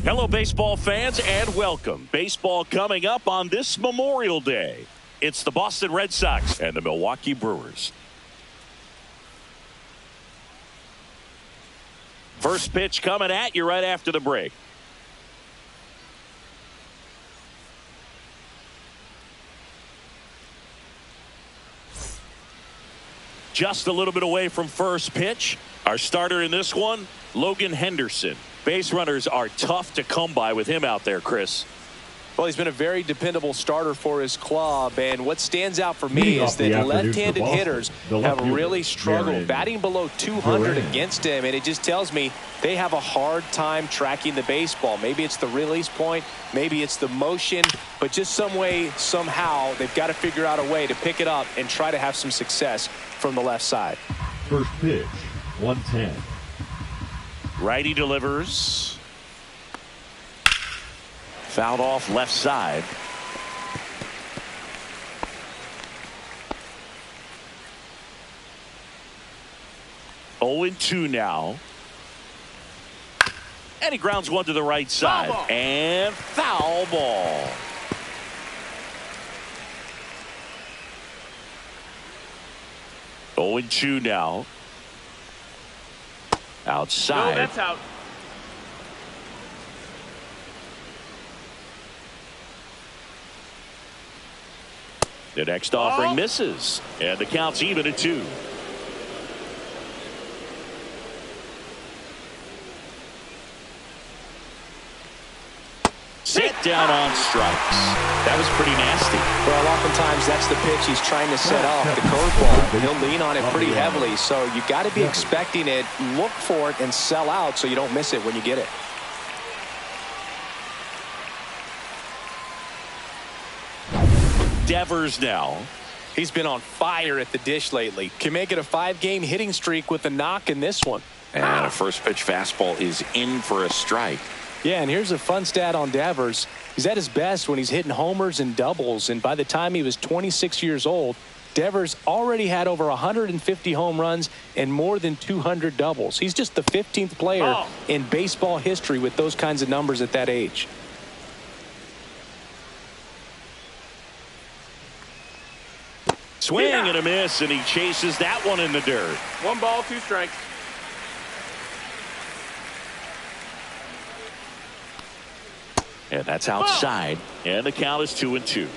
Hello, baseball fans, and welcome. Baseball coming up on this Memorial Day. It's the Boston Red Sox and the Milwaukee Brewers. First pitch coming at you right after the break. Just a little bit away from first pitch. Our starter in this one, Logan Henderson. Base runners are tough to come by with him out there, Chris. Well, he's been a very dependable starter for his club, and what stands out for me is that left-handed hitters have really struggled batting below 200 against him, and it just tells me they have a hard time tracking the baseball. Maybe it's the release point, maybe it's the motion, but just some way, somehow, they've got to figure out a way to pick it up and try to have some success from the left side. First pitch, 110. Righty delivers. Fouled off left side. Oh, 0-2 now. And he grounds one to the right side. And foul ball. Oh, 0-2 now. Outside. No, that's out. The next offering misses. And the count's even at 2. Sit down on strikes. That was pretty nasty. Well, oftentimes that's the pitch he's trying to set off, the curveball. He'll lean on it pretty heavily, so you got to be expecting it, look for it, and sell out so you don't miss it when you get it. Devers now. He's been on fire at the dish lately. Can make it a 5-game hitting streak with a knock in this one. And a first pitch fastball is in for a strike. Yeah, and here's a fun stat on Devers. He's at his best when he's hitting homers and doubles, and by the time he was 26 years old, Devers already had over 150 home runs and more than 200 doubles. He's just the 15th player in baseball history with those kinds of numbers at that age. Swing and a miss, and he chases that one in the dirt. 1 ball, 2 strikes. And that's outside. And the count is 2-2.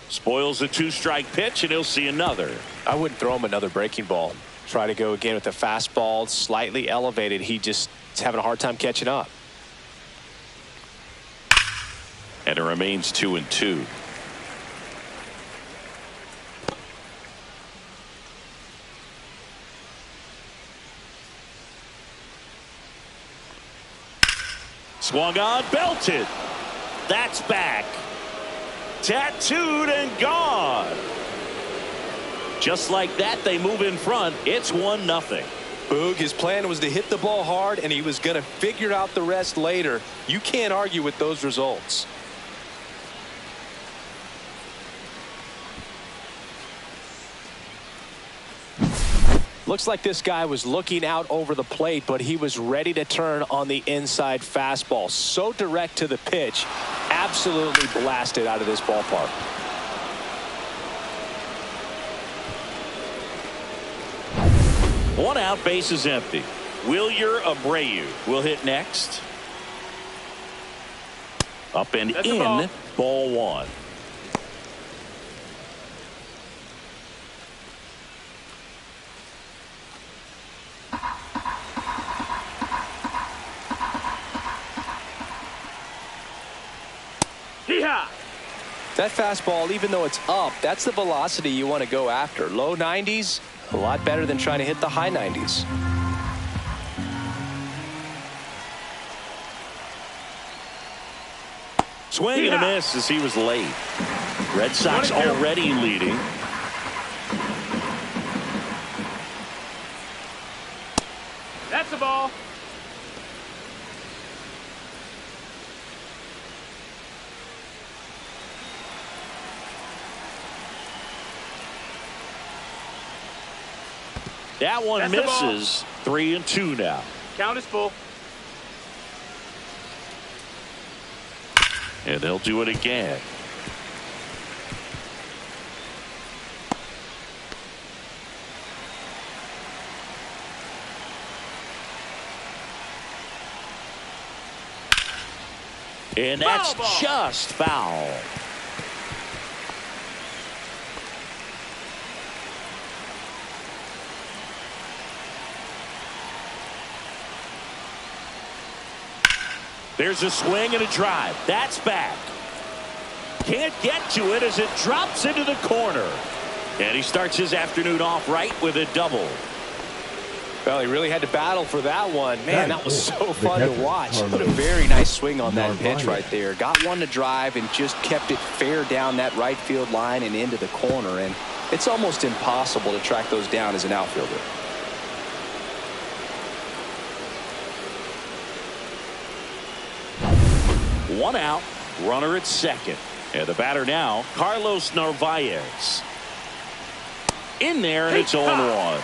Spoils a 2-strike pitch, and he'll see another. I wouldn't throw him another breaking ball. Try to go again with the fastball, slightly elevated. He just is having a hard time catching up. And it remains 2-2. Swung on, belted. That's back. Tattooed and gone. Just like that, they move in front. It's 1-0. Boog, his plan was to hit the ball hard, and he was going to figure out the rest later. You can't argue with those results. Looks like this guy was looking out over the plate, but he was ready to turn on the inside fastball. So direct to the pitch. Absolutely blasted out of this ballpark. One out, base is empty. Wilyer Abreu will hit next. Up and That's in, ball 1. That fastball, even though it's up, that's the velocity you want to go after. Low 90s, a lot better than trying to hit the high 90s. Swing and a miss as he was late. Red Sox already leading. That's a ball. That one That's misses. 3-2 now. Count is full. And they'll do it again. And that's just foul. There's a swing and a drive. That's back. Can't get to it as it drops into the corner. And he starts his afternoon off right with a double. Well, he really had to battle for that one. Man, that was so fun to watch. What a very nice swing on that pitch right there. Got one to drive and just kept it fair down that right field line and into the corner. And it's almost impossible to track those down as an outfielder. One out, runner at second. And the batter now, Carlos Narvaez. In there, and it's 0-1.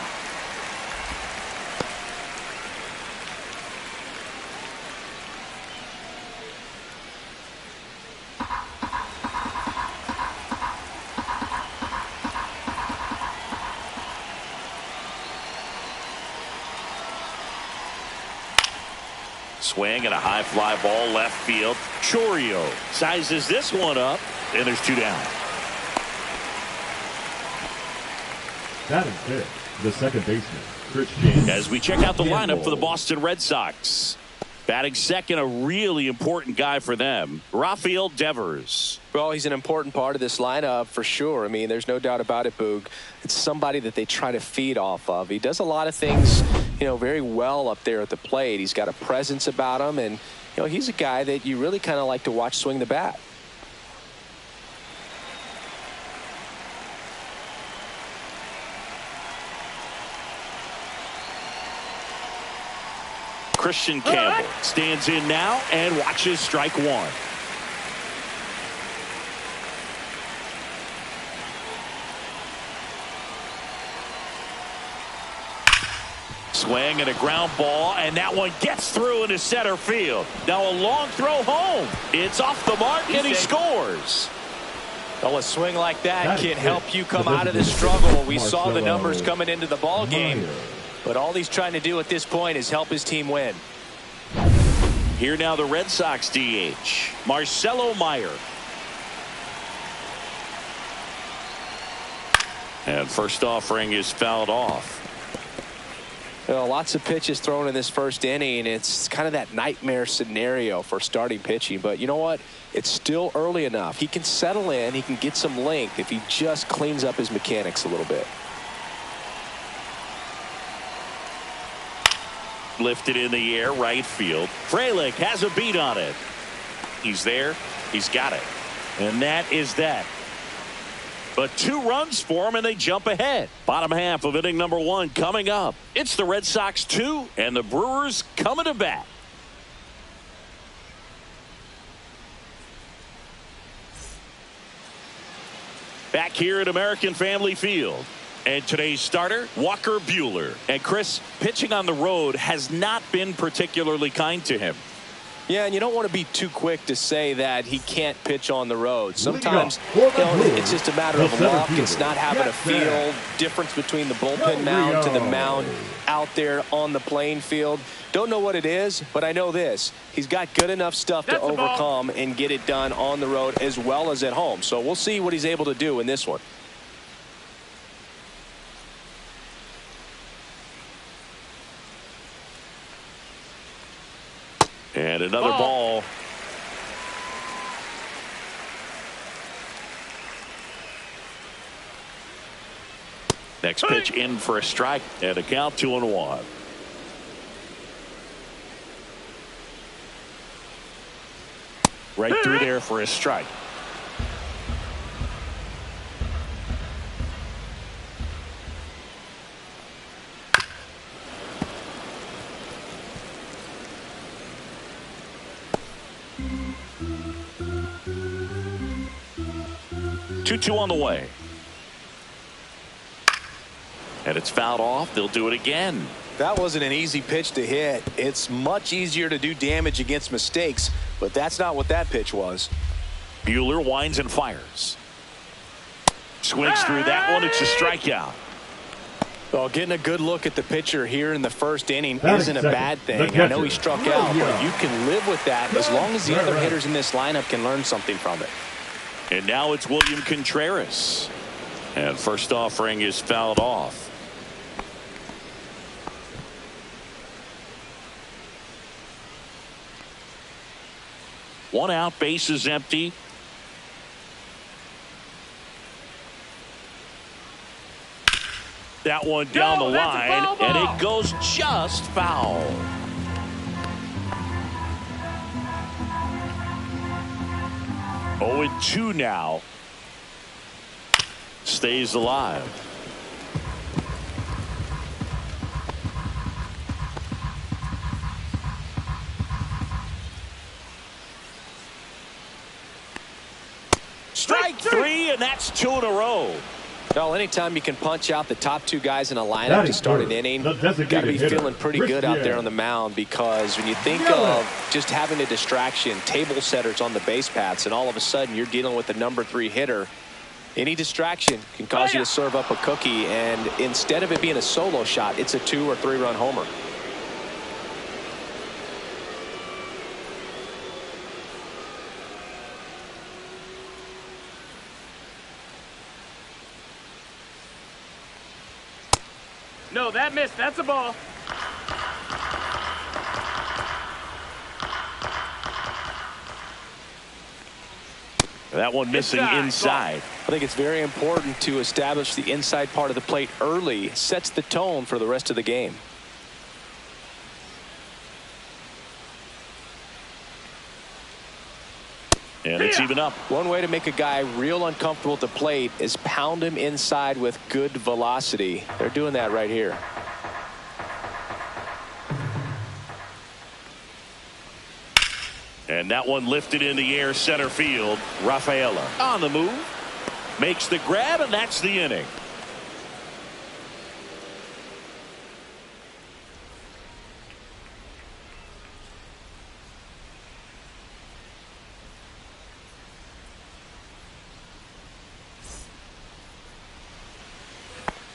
Swing and a high fly ball left field. Chorio sizes this one up, and there's 2 down. Batting fifth, the second baseman, Christian. As we check out the lineup for the Boston Red Sox. Batting second, a really important guy for them, Rafael Devers. Well, he's an important part of this lineup for sure. I mean, there's no doubt about it, Boog. It's somebody that they try to feed off of. He does a lot of things, very well up there at the plate. He's got a presence about him, and, he's a guy that you really kind of like to watch swing the bat. Christian Campbell stands in now and watches strike one. Swing and a ground ball, and that one gets through into center field. Now a long throw home. It's off the mark, and he scores. Well, a swing like that can help you come out of the struggle. We saw the numbers coming into the ball game. But all he's trying to do at this point is help his team win. Here now the Red Sox DH, Marcelo Meyer. And first offering is fouled off. Well, lots of pitches thrown in this first inning. It's kind of that nightmare scenario for starting pitching. But you know what? It's still early enough. He can settle in. He can get some length if he just cleans up his mechanics a little bit. Lifted in the air, right field. Frelick has a beat on it. He's there. He's got it. And that is that. But 2 runs for him, and they jump ahead. Bottom half of inning number 1 coming up. It's the Red Sox 2, and the Brewers coming to bat. Back here at American Family Field. And today's starter, Walker Buehler. And Chris, pitching on the road has not been particularly kind to him. Yeah, and you don't want to be too quick to say that he can't pitch on the road. Sometimes it's just a matter of luck. It's not having a feel difference between the bullpen mound to the mound out there on the playing field. Don't know what it is, but I know this. He's got good enough stuff to overcome and get it done on the road as well as at home. So we'll see what he's able to do in this one. And another ball. Next pitch in for a strike and a count 2-1. Right through there for a strike. Two on the way. And it's fouled off. They'll do it again. That wasn't an easy pitch to hit. It's much easier to do damage against mistakes, but that's not what that pitch was. Buehler winds and fires. Swings through that one. It's a strikeout. Well, getting a good look at the pitcher here in the first inning isn't a bad thing. I know he struck out, but you can live with that as long as the other hitters in this lineup can learn something from it. And now it's William Contreras. And first offering is fouled off. One out, base is empty. That one down the line, and it goes just foul. Oh, and 2 now. Stays alive. Strike 3, and that's 2 in a row. Well, anytime you can punch out the top 2 guys in a lineup to start an inning, you've got to be feeling pretty good out there on the mound, because when you think of just having a distraction, table setters on the base paths, and all of a sudden you're dealing with the number 3 hitter, any distraction can cause you to serve up a cookie, and instead of it being a solo shot, it's a 2 or 3 run homer. No, that missed. That's a ball. That one missing inside. I think it's very important to establish the inside part of the plate early. Sets the tone for the rest of the game. And it's even up. One way to make a guy real uncomfortable at the plate is pound him inside with good velocity. They're doing that right here. And that one lifted in the air center field. Rafaela on the move. Makes the grab, and that's the inning.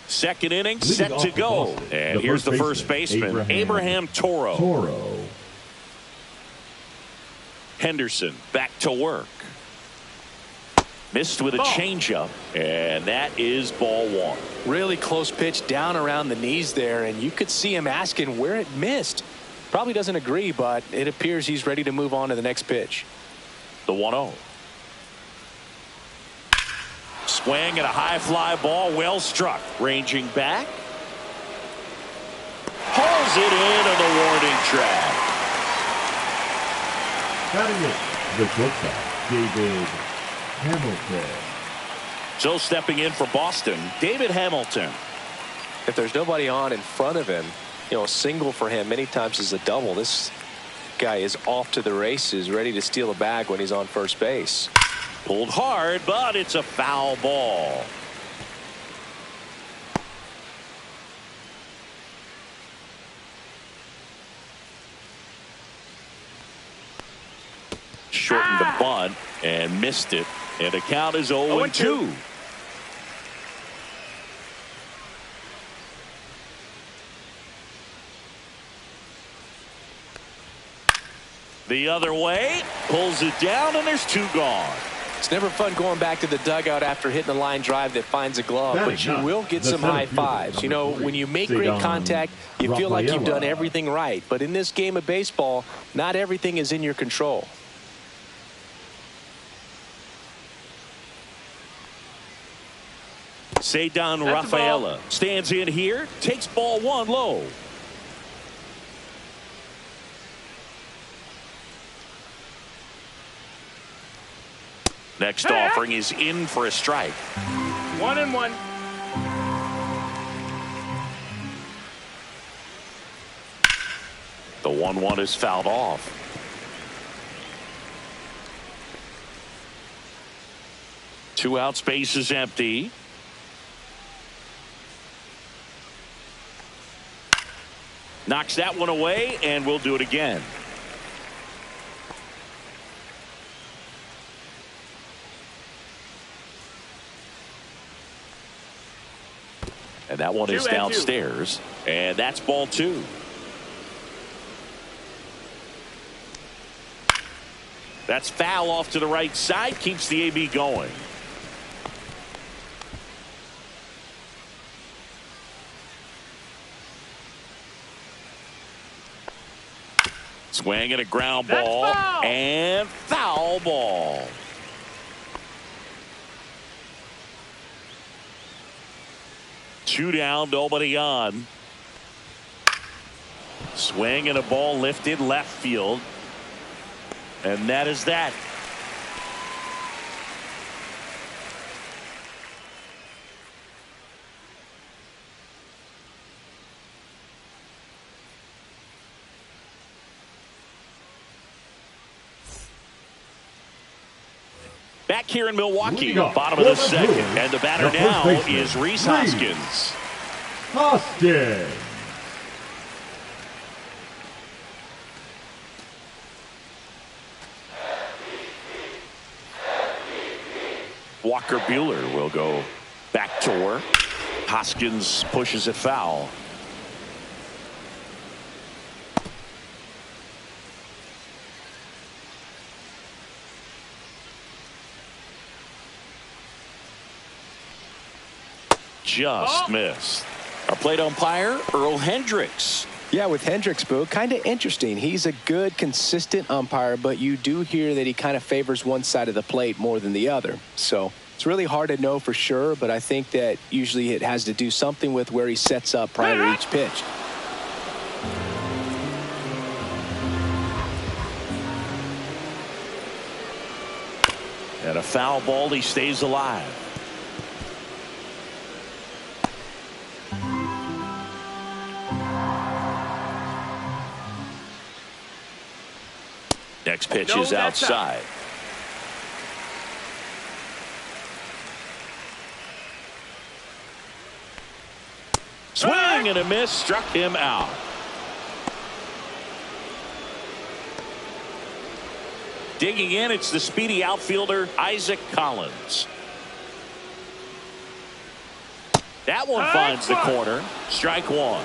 Second inning set to go. And here's the first baseman, Abraham Toro. Henderson back to work. Missed with a changeup, and that is ball 1. Really close pitch down around the knees there, and you could see him asking where it missed. Probably doesn't agree, but it appears he's ready to move on to the next pitch. The 1-0. Swing and a high fly ball, well struck. Ranging back. Hauls it in the warning track. Batting it, the shortstop, David Hamilton. So stepping in for Boston, David Hamilton. If there's nobody on in front of him, you know, a single for him many times is a double. This guy is off to the races, ready to steal a bag when he's on first base. Pulled hard, but it's a foul ball. Shortened the bunt and missed it, and the count is 0-2. The other way, pulls it down, and there's 2 gone. It's never fun going back to the dugout after hitting a line drive that finds a glove, but you will get some high fives. You know, when you make great contact, you feel like you've done everything right. But in this game of baseball, not everything is in your control. Ceddanne Rafaela stands in here, takes ball 1 low. Next offering is in for a strike. 1-1. The 1-1 is fouled off. Two out, space is empty. Knocks that one away, and we'll do it again. And that one is downstairs, and that's ball 2. That's foul off to the right side, keeps the AB going. Swing and a ground ball, and foul ball. Two down, nobody on. Swing and a ball lifted left field. And that is that. Back here in Milwaukee, bottom of the second. And the batter now is Rhys Hoskins. Hoskins. Walker Buehler will go back to work. Hoskins pushes it foul. Just missed. Our plate umpire, Earl Hendricks. Yeah, with Hendricks, Boo, kind of interesting. He's a good, consistent umpire, but you do hear that he kind of favors one side of the plate more than the other. So it's really hard to know for sure, but I think that usually it has to do something with where he sets up prior to each pitch. And a foul ball, he stays alive. Next pitch is outside. Swing and a miss, struck him out. Digging in, it's the speedy outfielder Isaac Collins. That one finds the corner. Strike one.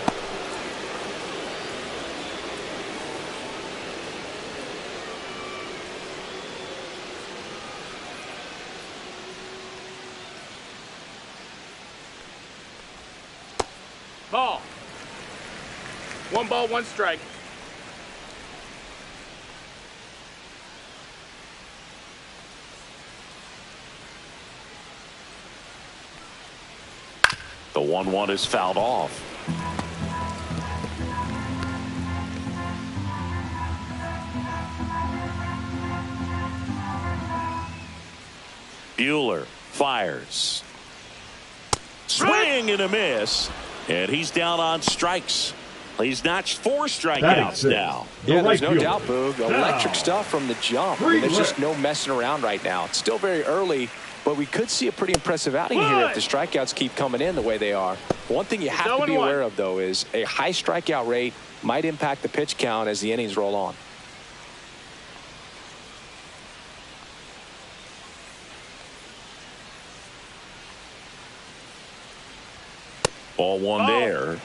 Ball. 1 ball, 1 strike. The 1-1 is fouled off. Buehler fires. Swing and a miss. And he's down on strikes. He's notched 4 strikeouts now. Yeah, there's no doubt, Boog. Electric stuff from the jump. I mean, there's just no messing around right now. It's still very early, but we could see a pretty impressive outing here if the strikeouts keep coming in the way they are. One thing you have to be aware of, though, is a high strikeout rate might impact the pitch count as the innings roll on. Ball 1 there.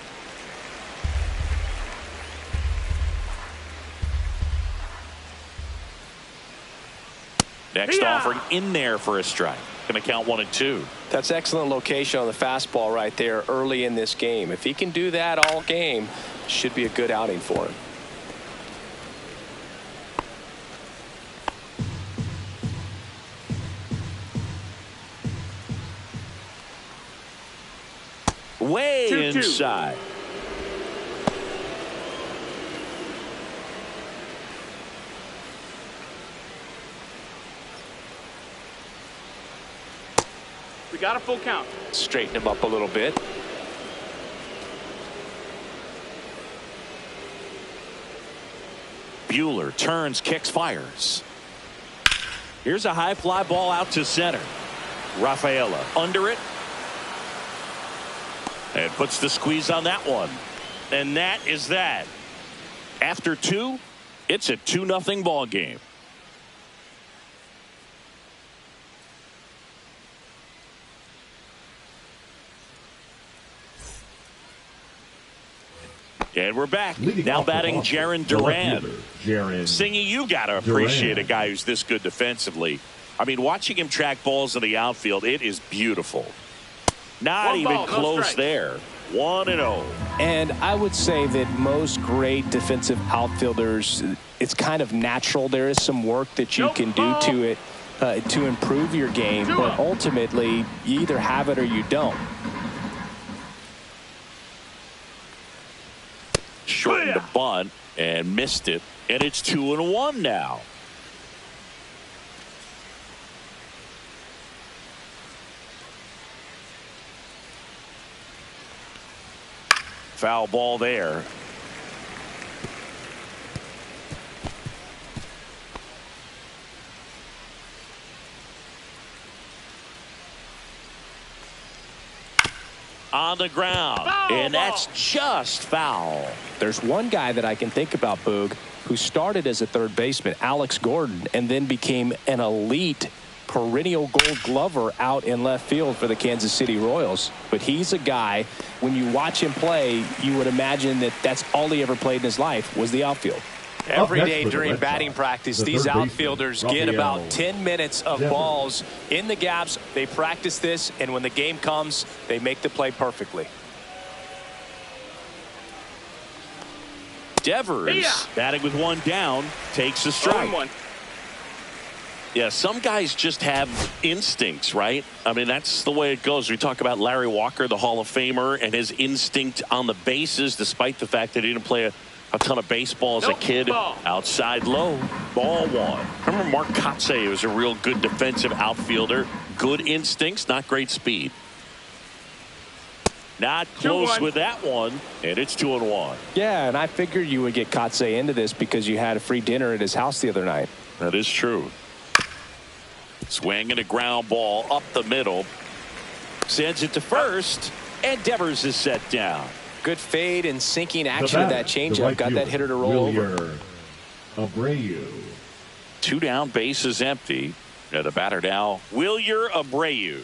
Next offering in there for a strike. Going to count 1 and 2. That's excellent location on the fastball right there early in this game. If he can do that all game, should be a good outing for him. Way 2-2. Inside. We got a full count. Straighten him up a little bit. Buehler turns, kicks, fires. Here's a high fly ball out to center. Rafaela under it. And puts the squeeze on that one. And that is that. After 2, it's a 2-0 ball game. And we're back. Now batting Jarren Duran. Singing, you got to appreciate a guy who's this good defensively. I mean, watching him track balls in the outfield, it is beautiful. Not even close there. 1-0. And I would say that most great defensive outfielders, it's kind of natural. There is some work that you can do to it to improve your game, but ultimately you either have it or you don't. Shortened the bunt and missed it, and it's 2-1 now. Foul ball there. On the ground, and that's just foul. There's one guy that I can think about, Boog, who started as a third baseman, Alex Gordon, and then became an elite perennial Gold Glover out in left field for the Kansas City Royals. But he's a guy, when you watch him play, you would imagine that that's all he ever played in his life was the outfield. Every day during batting practice, these outfielders get about 10 minutes of balls in the gaps. They practice this, and when the game comes, they make the play perfectly. Devers, batting with 1 down, takes a strike. Yeah, some guys just have instincts, right? I mean, that's the way it goes. We talk about Larry Walker, the Hall of Famer, and his instinct on the bases, despite the fact that he didn't play a ton of baseball as a kid. Outside low, ball 1. Remember Mark Kotsay was a real good defensive outfielder. Good instincts, not great speed. Not close with that one, and it's 2-1. Yeah, and I figured you would get Kotsay into this because you had a free dinner at his house the other night. That is true. Swinging a ground ball up the middle. Sends it to first, and Devers is set down. Good fade and sinking action of that changeup. Got that hitter to roll over. Abreu. 2 down, base is empty. The batter now, Wilyer Abreu.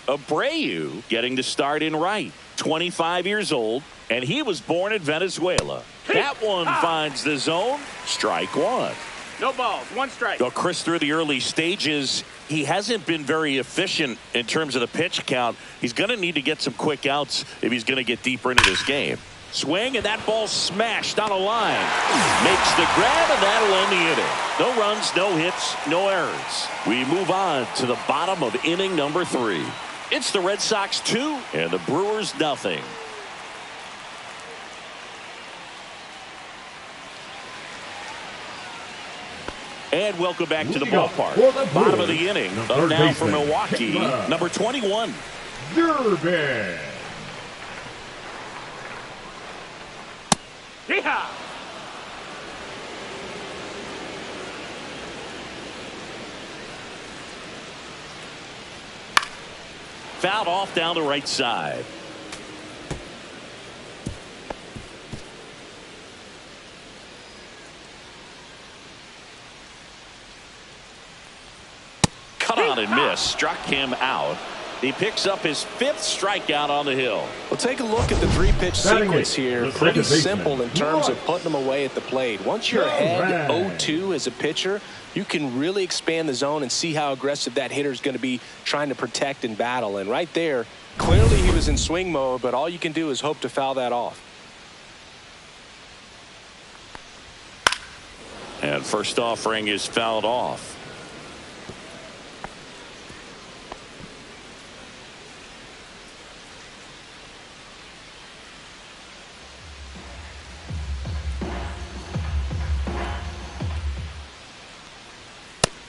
Abreu getting the start in right. 25 years old, and he was born in Venezuela. That one finds the zone. Strike 1. No balls, 1 strike. Though Chris, through the early stages, he hasn't been very efficient in terms of the pitch count. He's going to need to get some quick outs if he's going to get deeper into this game. Swing, and that ball smashed on a line. Makes the grab, and that'll end the inning. No runs, no hits, no errors. We move on to the bottom of inning number 3. It's the Red Sox 2 and the Brewers nothing. And welcome back to the ballpark. Bottom of the inning. Up now for Milwaukee, number 21. Durbin. Yeehaw! Fouled off down the right side. Cut on and miss. Struck him out. He picks up his 5th strikeout on the hill. Well, take a look at the 3-pitch sequence here. Pretty simple in terms of putting them away at the plate. Once you're ahead 0-2 as a pitcher, you can really expand the zone and see how aggressive that hitter is going to be trying to protect and battle. And right there, clearly he was in swing mode, but all you can do is hope to foul that off. And first offering is fouled off.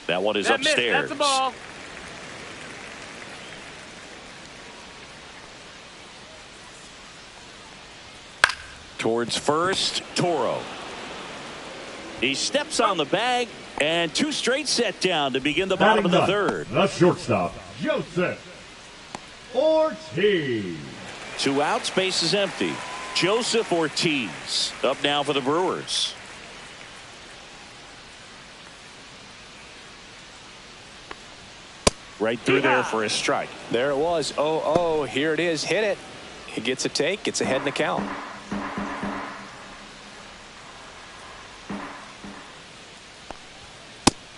That one is upstairs. That's a ball. Towards first, Toro. He steps on the bag, and 2 straight set down to begin the bottom of the 3rd. The shortstop, Joseph Ortiz. 2 outs, base is empty. Joseph Ortiz up now for the Brewers. Right through there for a strike. There it was. 0-0. Here it is. Hit it. He gets a take. Gets ahead in the count.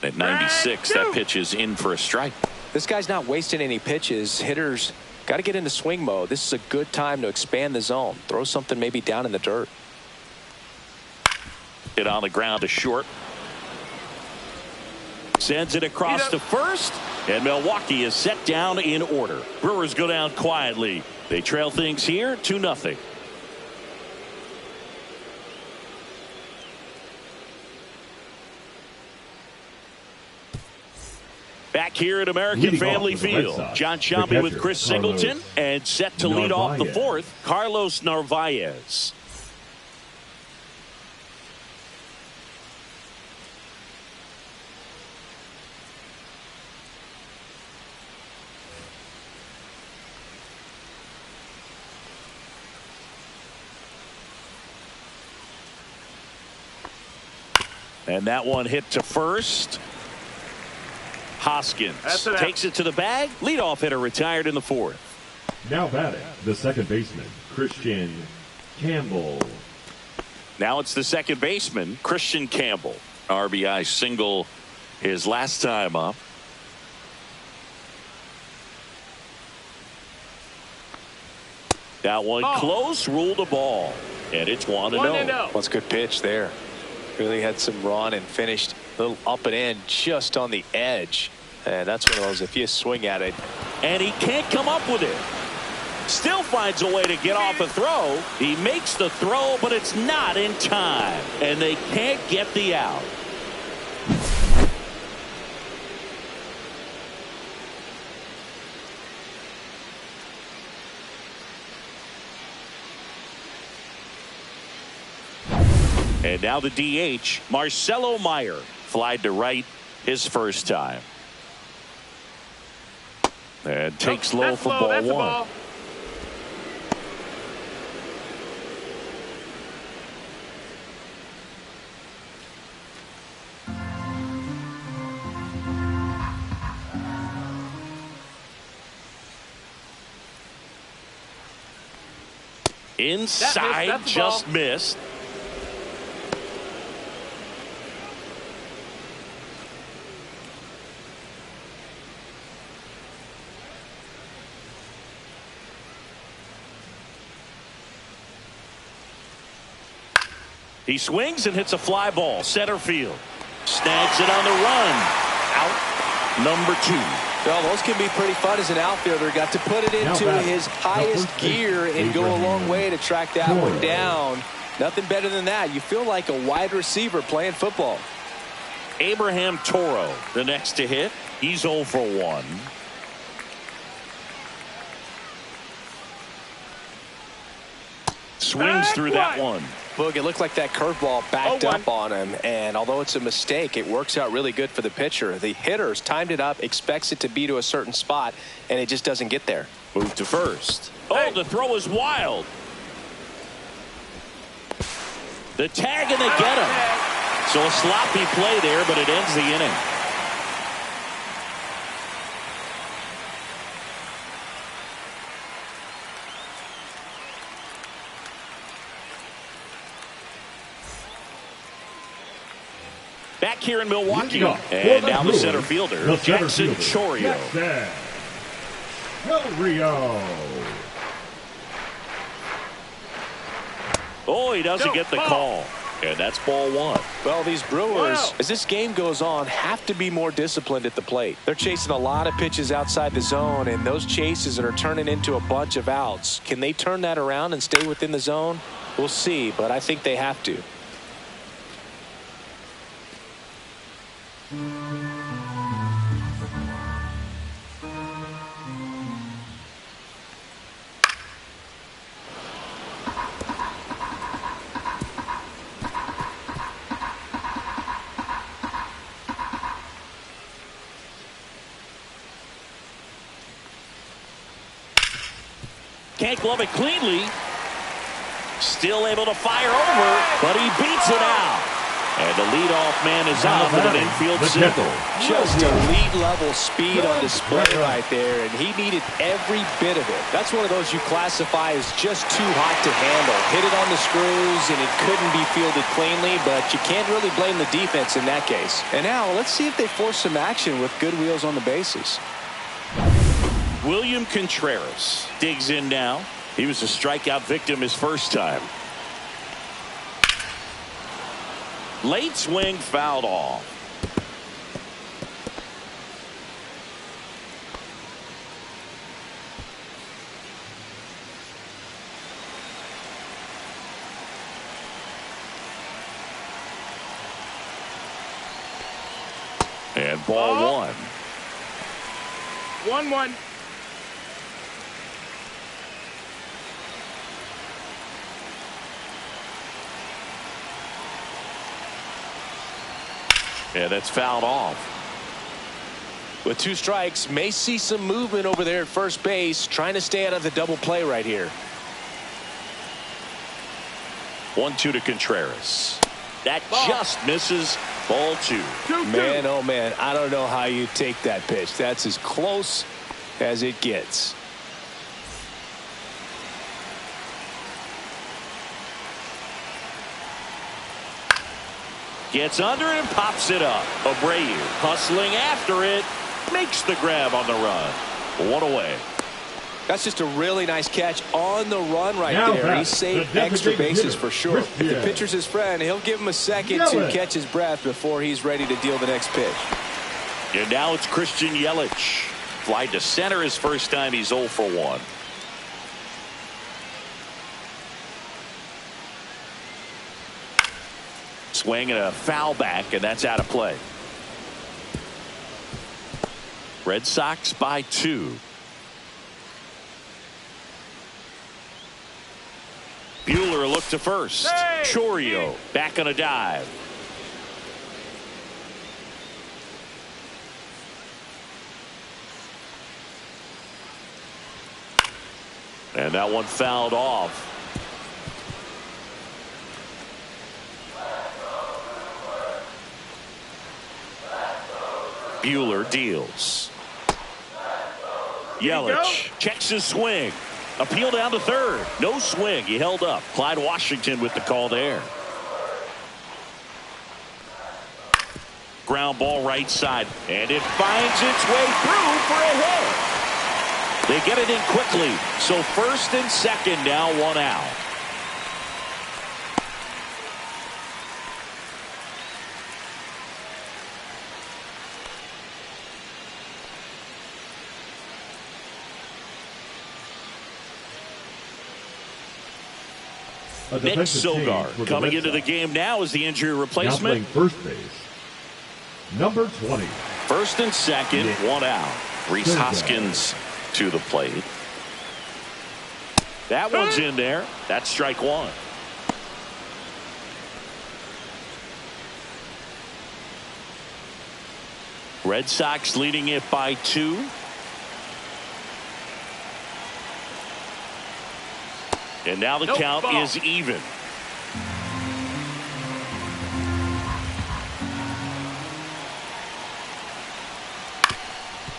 At 96, that pitch is in for a strike. This guy's not wasting any pitches. Hitters got to get into swing mode. This is a good time to expand the zone. Throw something maybe down in the dirt. Hit on the ground to short. Sends it across to first. And Milwaukee is set down in order. Brewers go down quietly. They trail things here 2-0. Back here at American Family Field, John Sciambi with Chris Singleton, and set to lead off the fourth, Carlos Narvaez. And that one hit to first. Hoskins takes it to the bag. Leadoff hitter retired in the fourth. Now batting, the second baseman, Christian Campbell. Now it's the second baseman, Christian Campbell. RBI single his last time up. That one close, ruled a ball. And it's 1-0. What's a good pitch there. Really had some run and finished a little up and in just on the edge. And that's one of those, if you swing at it. And he can't come up with it. Still finds a way to get off a throw. He makes the throw, but it's not in time. And they can't get the out. And now the DH, Marcelo Meyer, flied to right his first time. And takes low for ball one. Inside, just missed. He swings and hits a fly ball, center field. Snags it on the run. Out number 2. Well, those can be pretty fun as an outfielder. Got to put it into his highest gear and go a long way to track that one down. Nothing better than that. You feel like a wide receiver playing football. Abraham Toro, the next to hit. He's 0 for 1. Swings through that one. Boog, it looked like that curveball backed up on him, and although it's a mistake, it works out really good for the pitcher. The hitter's timed it up, expects it to be to a certain spot, and it just doesn't get there. Move to first. Oh, the throw is wild. The tag, and they get him. So a sloppy play there, but it ends the inning. Back here in Milwaukee, and now the center fielder, Jackson Chourio. Oh, he doesn't get the call, and that's ball 1. Well, these Brewers, as this game goes on, have to be more disciplined at the plate. They're chasing a lot of pitches outside the zone, and those chases are turning into a bunch of outs. Can they turn that around and stay within the zone? We'll see, but I think they have to. Can't glove it cleanly. Still able to fire over, but he beats it out. And the leadoff man is out with an infield single. Just elite-level speed on display right there, and he needed every bit of it. That's one of those you classify as just too hot to handle. Hit it on the screws, and it couldn't be fielded cleanly, but you can't really blame the defense in that case. And now, let's see if they force some action with good wheels on the bases. William Contreras digs in now. He was a strikeout victim his first time. Late swing, fouled off. And ball one. 1-1. Yeah, that's fouled off. With 2 strikes, may see some movement over there at first base, trying to stay out of the double play right here. 1-2 to Contreras. That just misses. Ball 2. Man, oh man, I don't know how you take that pitch. That's as close as it gets. Gets under it and pops it up. Abreu hustling after it. Makes the grab on the run. 1 away. That's just a really nice catch on the run right there. He saved extra bases for sure. If the pitcher's his friend, he'll give him a second to catch his breath before he's ready to deal the next pitch. And now it's Christian Yelich. Fly to center his first time. He's 0 for 1. Swing and a foul back, and that's out of play. Red Sox by 2. Buehler look to first. Chourio back on a dive. And that one fouled off. Buehler deals. Yelich checks his swing. Appeal down to third. No swing. He held up. Clyde Washington with the call there. Ground ball right side. And it finds its way through for a hit. They get it in quickly. So first and second now, 1 out. Nick Sogard coming into the game now as the injury replacement. Now playing first base, number 20. First and second, 1 out. Rhys Hoskins to the plate. That one's in there. That's strike 1. Red Sox leading it by 2. And now the count is even.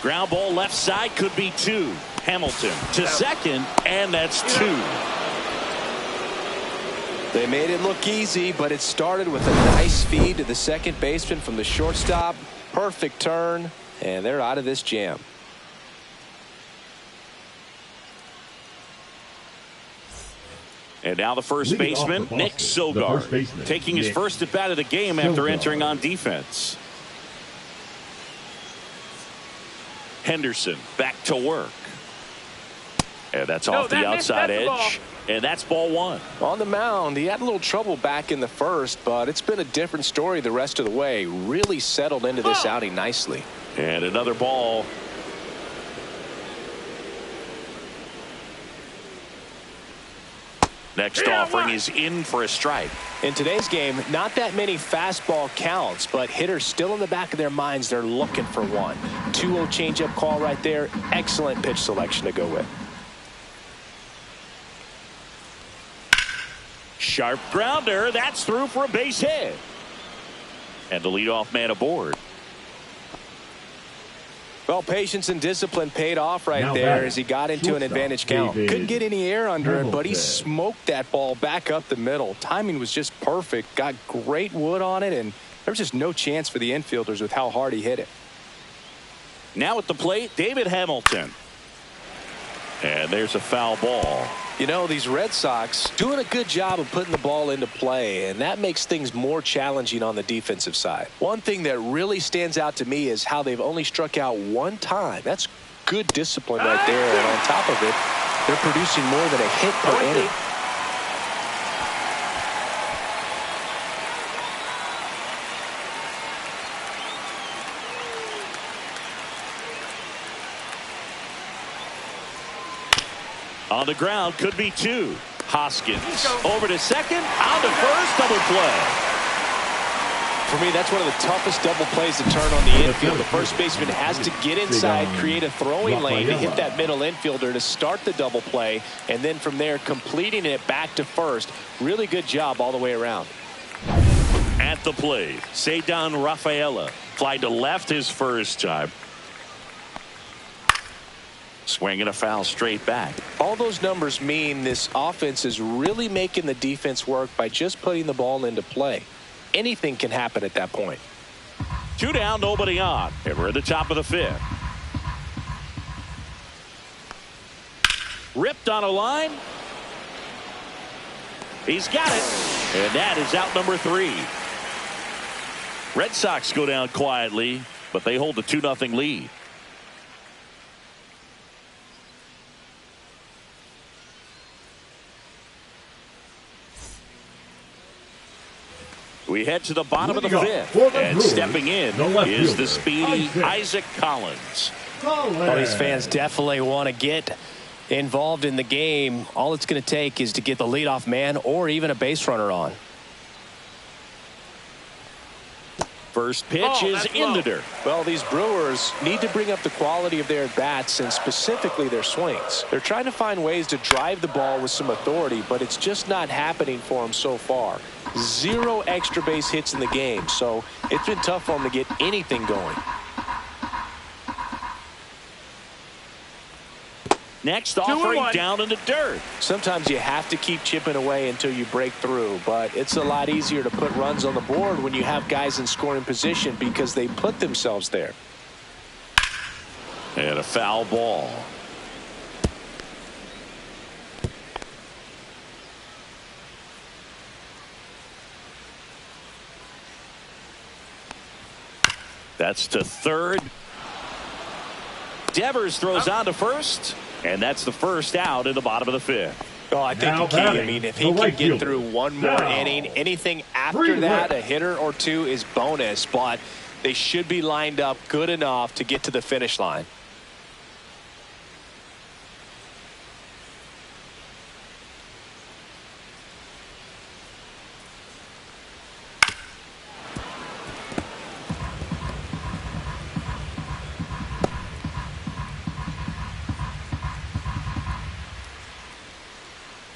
Ground ball left side, could be 2. Hamilton to second, and that's 2. They made it look easy, but it started with a nice feed to the second baseman from the shortstop. Perfect turn, and they're out of this jam. And now the first baseman, Nick Sogard, taking his first at bat of the game after entering on defense. Henderson back to work. And that's off the outside edge. And that's ball 1. On the mound, he had a little trouble back in the first, but it's been a different story the rest of the way. Really settled into this outing nicely. And another ball. Next offering is in for a strike. In today's game, not that many fastball counts, but hitters still in the back of their minds, they're looking for one. 2-0 changeup call right there. Excellent pitch selection to go with. sharp grounder. That's through for a base hit. And the leadoff man aboard. Well, patience and discipline paid off right there as he got into an advantage count. Couldn't get any air under it, but he smoked that ball back up the middle. Timing was just perfect. Got great wood on it, and there was just no chance for the infielders with how hard he hit it. Now at the plate, David Hamilton. And there's a foul ball. You know, these Red Sox doing a good job of putting the ball into play, and that makes things more challenging on the defensive side. One thing that really stands out to me is how they've only struck out one time. That's good discipline right there, and on top of it, they're producing more than a hit per inning. On the ground, could be two. Hoskins over to second, on to first, double play. For me, that's one of the toughest double plays to turn on the infield. The first baseman has to get inside, create a throwing lane to hit that middle infielder to start the double play, and then from there, completing it back to first. Really good job all the way around. At the plate, Ceddanne Rafaela flied to left his first time. Swinging a foul straight back. All those numbers mean this offense is really making the defense work by just putting the ball into play. Anything can happen at that point. 2 down, nobody on. And we're at the top of the 5th. Ripped on a line. He's got it. And that is out number 3. Red Sox go down quietly, but they hold a 2-0 lead. We head to the bottom of the 5th, and stepping in is the speedy Isaac Collins. Well, these fans definitely want to get involved in the game. All it's going to take is to get the leadoff man or even a base runner on. First pitch is in the dirt. Well, these Brewers need to bring up the quality of their bats and specifically their swings. They're trying to find ways to drive the ball with some authority, but it's just not happening for them so far. 0 extra base hits in the game, so it's been tough for them to get anything going. Next offering down in the dirt. Sometimes you have to keep chipping away until you break through, but it's a lot easier to put runs on the board when you have guys in scoring position because they put themselves there. And a foul ball. That's to third. Devers throws on to first. And that's the first out in the bottom of the 5th. Oh, I think the key, I mean, if he can get through one more inning, anything after that, a hitter or two is bonus, but they should be lined up good enough to get to the finish line.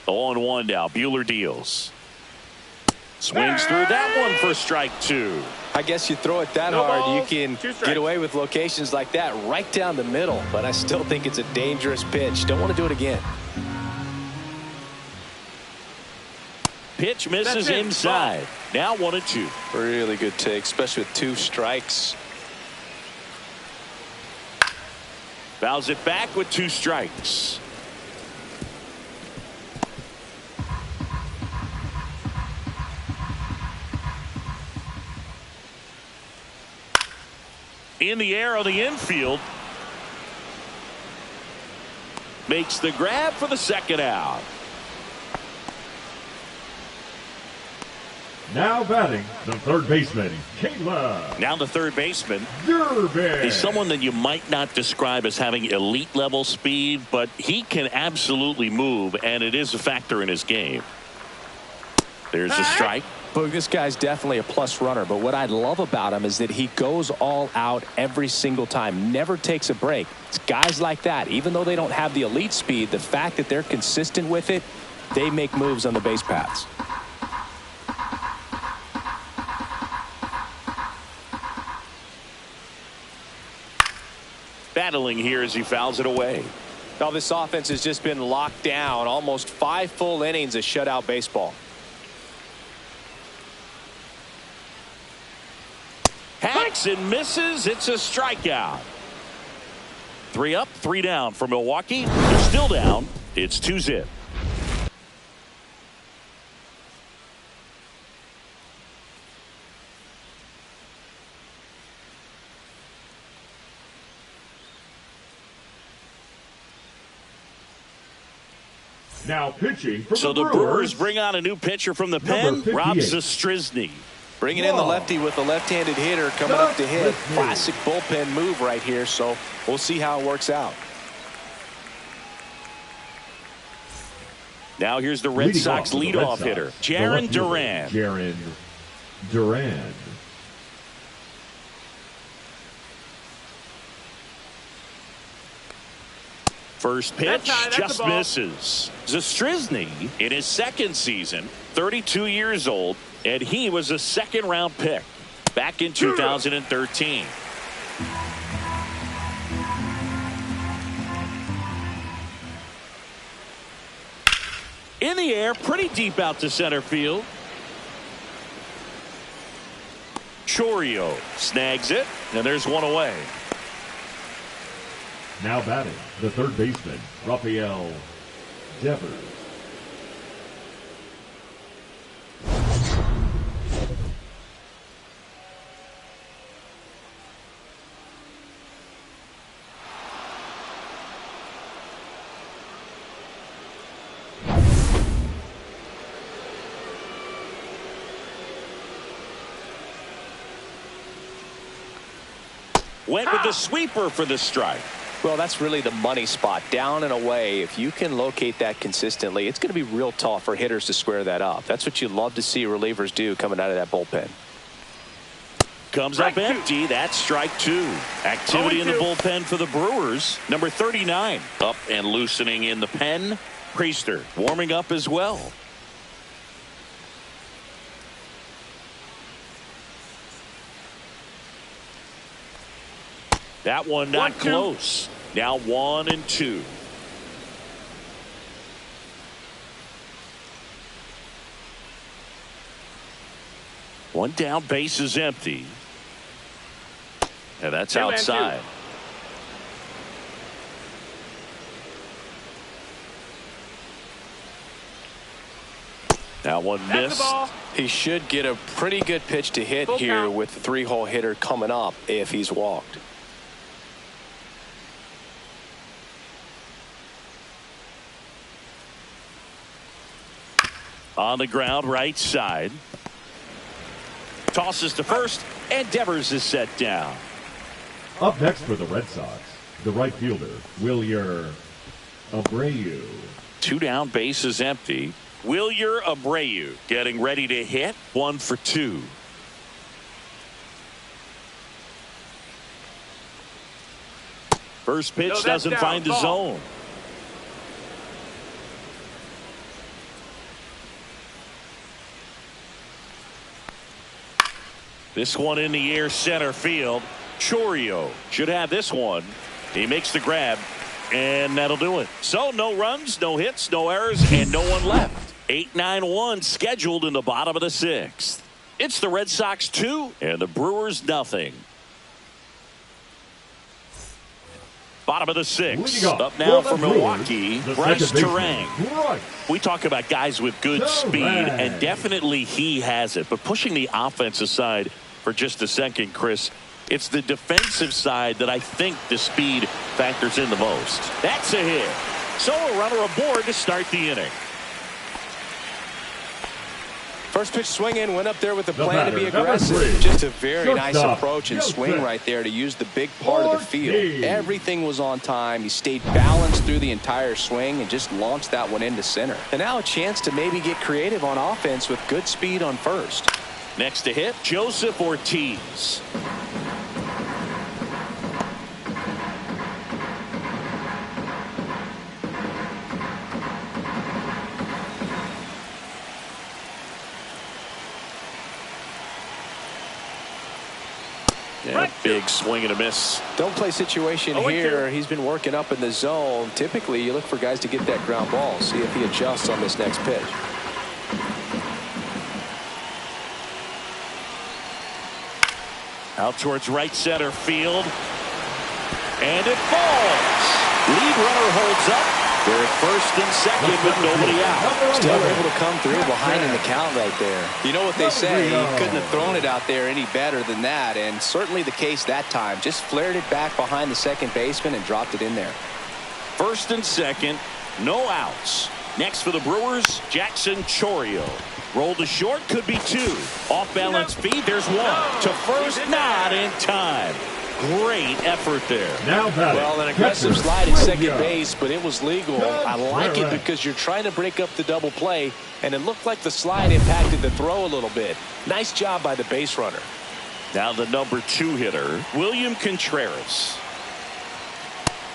On 1 now. Buehler deals. Swings through that one for strike 2. I guess you throw it that hard, you can get away with locations like that right down the middle, but I still think it's a dangerous pitch. Don't want to do it again. Pitch misses inside. Now 1-2. Really good take, especially with 2 strikes. Fouls it back with 2 strikes. In the air on the infield. Makes the grab for the second out. Now batting, the third baseman, Caleb. Now the third baseman. Durbin. He's someone that you might not describe as having elite level speed, but he can absolutely move, and it is a factor in his game. There's a strike. Look, this guy's definitely a plus runner, but what I love about him is that he goes all out every single time, never takes a break. It's guys like that, even though they don't have the elite speed, the fact that they're consistent with it, they make moves on the base paths. battling here as he fouls it away. Now this offense has just been locked down. Almost 5 full innings of shutout baseball. Hacks and misses. It's a strikeout. 3 up, 3 down for Milwaukee. They're still down. It's 2-zip. Now pitching for so the Brewers bring on a new pitcher from the pen, Rob Zastryzny. Bringing in the lefty with the left-handed hitter coming up to hit. Classic bullpen move right here, so we'll see how it works out. Now here's the Red Sox leadoff hitter, Jarren Duran. Jarren Duran. First pitch just misses. Zastryzny in his second season, 32 years old, and he was a second-round pick back in 2013. In the air, pretty deep out to center field. Chourio snags it, and there's one away. Now batting, the third baseman, Rafael Devers. Went with the sweeper for the strike. Well, that's really the money spot, down and away. If you can locate that consistently, it's going to be real tough for hitters to square that up. That's what you love to see relievers do coming out of that bullpen. Comes up empty. That's strike 2. Activity in the bullpen for the Brewers. Number 39 up and loosening in the pen. Priester warming up as well. That one not close. Now 1-2. One down, base is empty. And that's outside. That one missed. He should get a pretty good pitch to hit here with the 3-hole hitter coming up if he's walked. On the ground, right side. Tosses to first, and Devers is set down. Up next for the Red Sox, the right fielder, Wilyer Abreu. 2 down, base is empty. Wilyer Abreu getting ready to hit. 1 for 2. First pitch doesn't find the zone. This one in the air, center field. Chourio should have this one. He makes the grab, and that'll do it. So no runs, no hits, no errors, and no one left. 8-9-1 scheduled in the bottom of the 6th. It's the Red Sox 2 and the Brewers nothing. Bottom of the 6th. Up now for Milwaukee, Bryce Turang. We talk about guys with good speed, and definitely he has it. But pushing the offense aside for just a second, Chris, it's the defensive side that I think the speed factors in the most. That's a hit. So a runner aboard to start the inning. First pitch swinging, went up there with the plan to be aggressive. Just a very nice approach and swing right there to use the big part of the field. Everything was on time. He stayed balanced through the entire swing and just launched that one into center. And now a chance to maybe get creative on offense with good speed on first. Next to hit, Joseph Ortiz. big swing and a miss. Don't play situation here. He's been working up in the zone. Typically, you look for guys to get that ground ball. See if he adjusts on this next pitch. Out towards right center field. And it falls. Lead runner holds up. They're at first and second with nobody out. Still able to come through behind in the count right there. You know what they say, he couldn't have thrown it out there any better than that, and certainly the case that time. Just flared it back behind the second baseman and dropped it in there. First and second, no outs. Next for the Brewers, Jackson Chorio. Rolled to short, could be two. Off balance feed, there's one. To first, not in time. Great effort there. Well, an aggressive slide at second base, but it was legal. I like it because you're trying to break up the double play, and it looked like the slide impacted the throw a little bit. Nice job by the base runner. Now the number 2 hitter, William Contreras.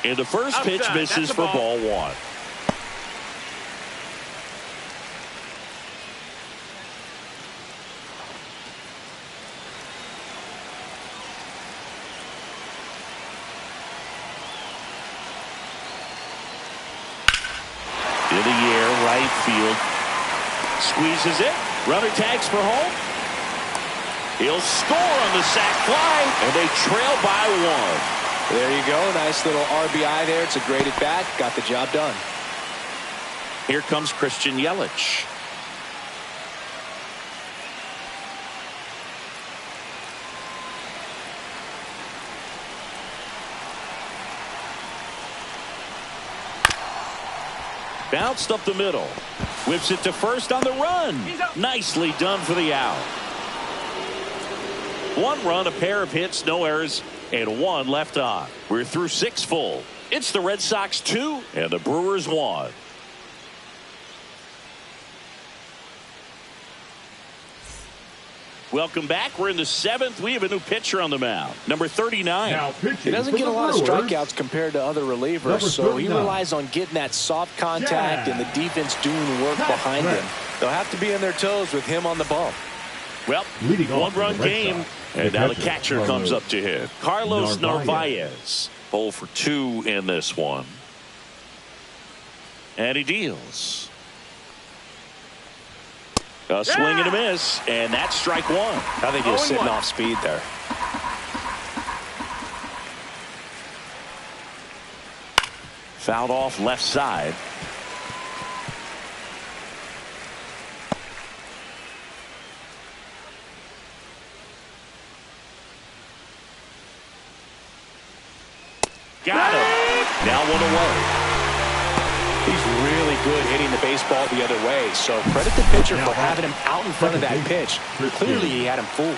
And the first pitch misses for ball 1. In the air, right field. Squeezes it. Runner tags for home. He'll score on the sac fly, and they trail by 1. There you go. Nice little RBI there. It's a great at bat. Got the job done. Here comes Christian Yelich. Bounced up the middle. Whips it to first on the run. Nicely done for the out. 1 run, a pair of hits, no errors, and 1 left on. We're through 6 full. It's the Red Sox 2 and the Brewers 1. Welcome back. We're in the 7th. We have a new pitcher on the mound. Number 39. He doesn't get a lot of strikeouts compared to other relievers, so he relies on getting that soft contact and the defense doing work behind him. They'll have to be on their toes with him on the bump. Well, 1-run game, and now the catcher comes up to hit. Carlos Narvaez. 0 for 2 in this one. And he deals. A swing and a miss, and that's strike 1. I think he was sitting off speed there. Fouled off left side. Got him. Now 1 away. He's really good hitting the baseball the other way, so credit the pitcher for having him out in front of that pitch. Clearly he had him fooled.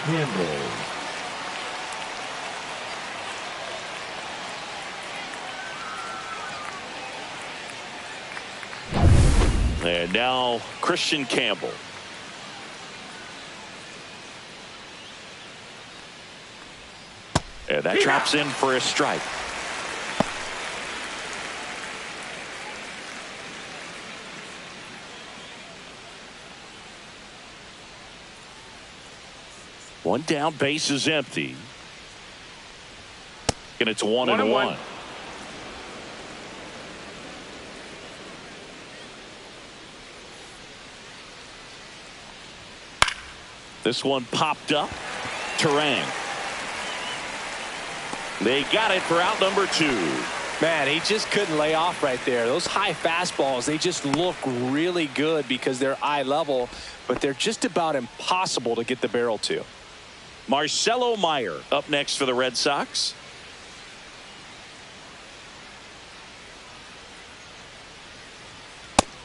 And now Christian Campbell. And that drops in for a strike. One down, base is empty. And it's 1-1. This one popped up. Terang. They got it for out number 2. Man, he just couldn't lay off right there. Those high fastballs, they just look really good because they're eye level, but they're just about impossible to get the barrel to. Marcelo Meyer up next for the Red Sox.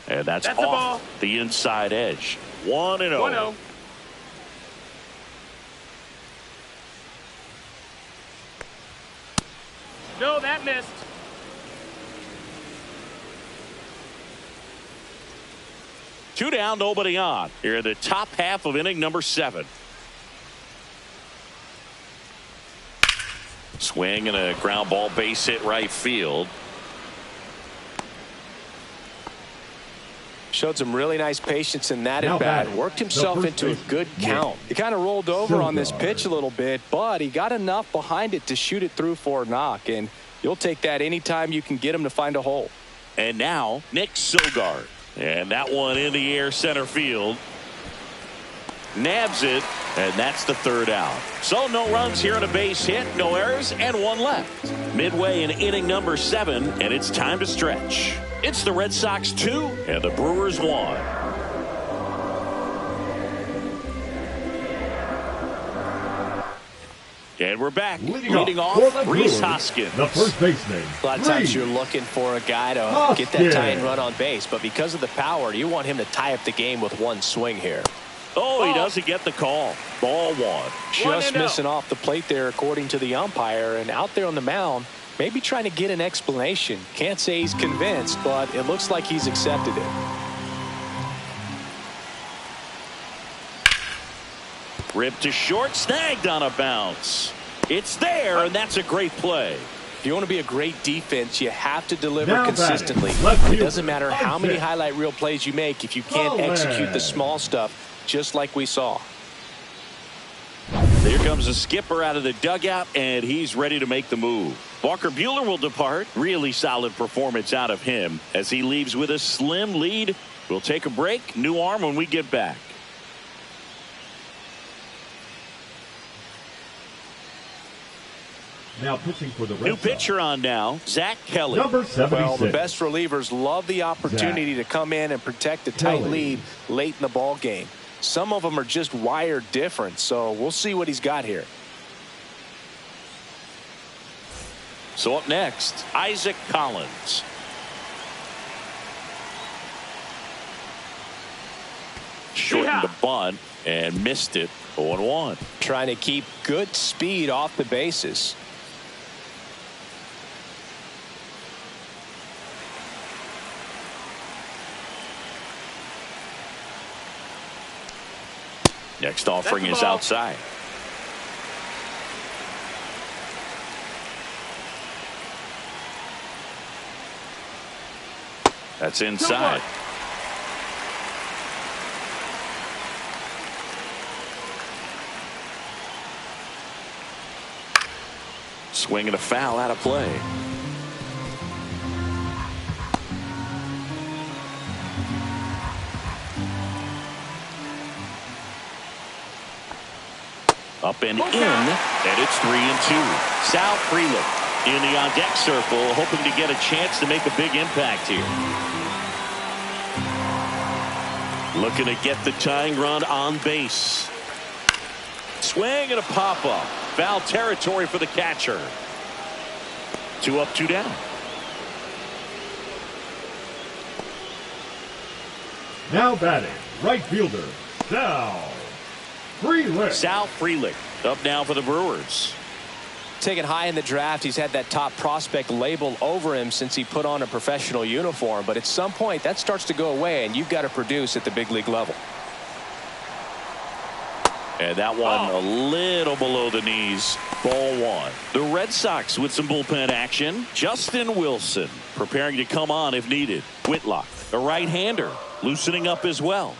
And that's off the inside edge. 1-0. 1-0. No, that missed. Two down, nobody on. Here in the top half of inning number 7. Swing and a ground ball, base hit right field. Showed some really nice patience in that at bat. Worked himself into a good count. He kind of rolled over on this pitch a little bit, but he got enough behind it to shoot it through for a knock. And you'll take that anytime you can get him to find a hole. And now, Nick Sogard. And that one in the air center field. Nabs it, and that's the third out. So no runs here on a base hit, no errors, and one left. Midway in inning number 7, and it's time to stretch. It's the Red Sox 2 and the Brewers 1. And we're back. Leading off Rhys Hoskins. The first baseman. A lot of times you're looking for a guy to get that tying run on base, but because of the power, you want him to tie up the game with one swing here. Oh, he doesn't get the call. Ball 1. Just missing off the plate there, according to the umpire, and out there on the mound, maybe trying to get an explanation. Can't say he's convinced, but it looks like he's accepted it. Ripped to short, snagged on a bounce. It's there, and that's a great play. If you want to be a great defense, you have to deliver consistently. It doesn't matter how many highlight reel plays you make if you can't execute the small stuff, just like we saw. Here comes the skipper out of the dugout, and he's ready to make the move. Walker Buehler will depart. Really solid performance out of him as he leaves with a slim lead. We'll take a break. New arm when we get back. Now pitching for the Red New Sox. pitcher on now, Zach Kelly. Number 76. Well, the best relievers love the opportunity to come in and protect a tight lead late in the ball game. Some of them are just wired different, so we'll see what he's got here. So up next, Isaac Collins. Shortened the bunt and missed it. 0-1. Trying to keep good speed off the bases. Next offering is outside. That's inside. Swing and a foul out of play. Up and in, and it's 3-2. Sal Frelick in the on-deck circle, hoping to get a chance to make a big impact here. Looking to get the tying run on base. Swing and a pop-up. Foul territory for the catcher. 2 up, 2 down. Now batting, right fielder, Sal Frelick. Sal Frelick up now for the Brewers. Taken high in the draft, he's had that top prospect label over him since he put on a professional uniform. But at some point, that starts to go away, and you've got to produce at the big league level. And that one a little below the knees. Ball 1. The Red Sox with some bullpen action. Justin Wilson preparing to come on if needed. Whitlock, a right-hander, loosening up as well.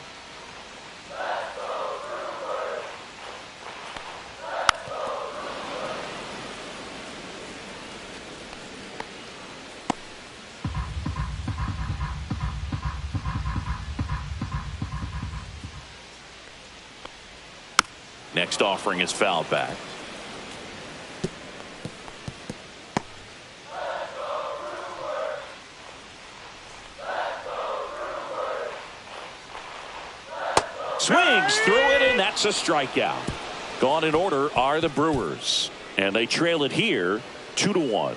Next offering is fouled back. Swings through it, and that's a strikeout. Gone in order are the Brewers, and they trail it here 2-1.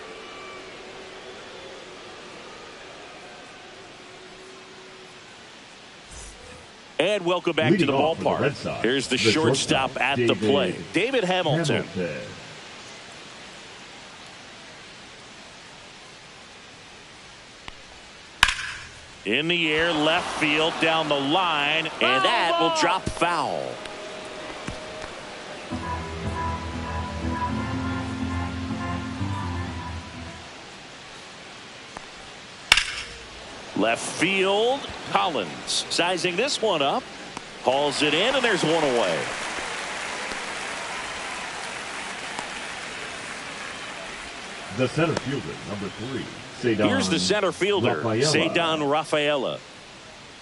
And welcome back to the ballpark. Here's the shortstop at the plate, David Hamilton. In the air, left field, down the line, and that will drop foul. Left field, Collins sizing this one up. Hauls it in, and there's one away. The center fielder, number 3, Cedon. Here's the center fielder, Cedon Rafaela.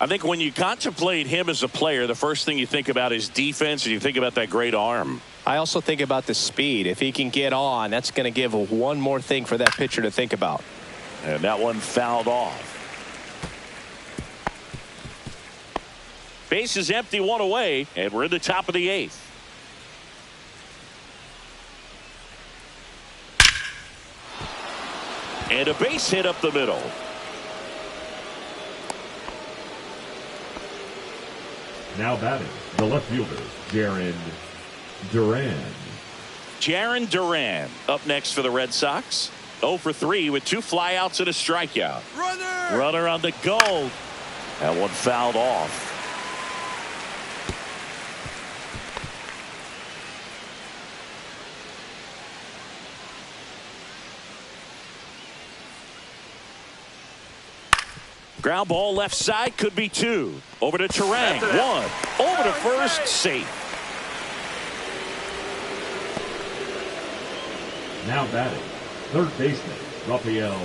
I think when you contemplate him as a player, the first thing you think about is defense, and you think about that great arm. I also think about the speed. If he can get on, that's going to give one more thing for that pitcher to think about. And that one fouled off. Base is empty, one away, and we're in the top of the 8th. And a base hit up the middle. Now batting, the left fielder, Jarren Duran. Jarren Duran up next for the Red Sox. 0 for 3 with 2 flyouts and a strikeout. Runner on the go. That one fouled off. Ground ball left side, could be 2. Over to Turang, 1. Over to first, safe. Now batting, third baseman, Rafael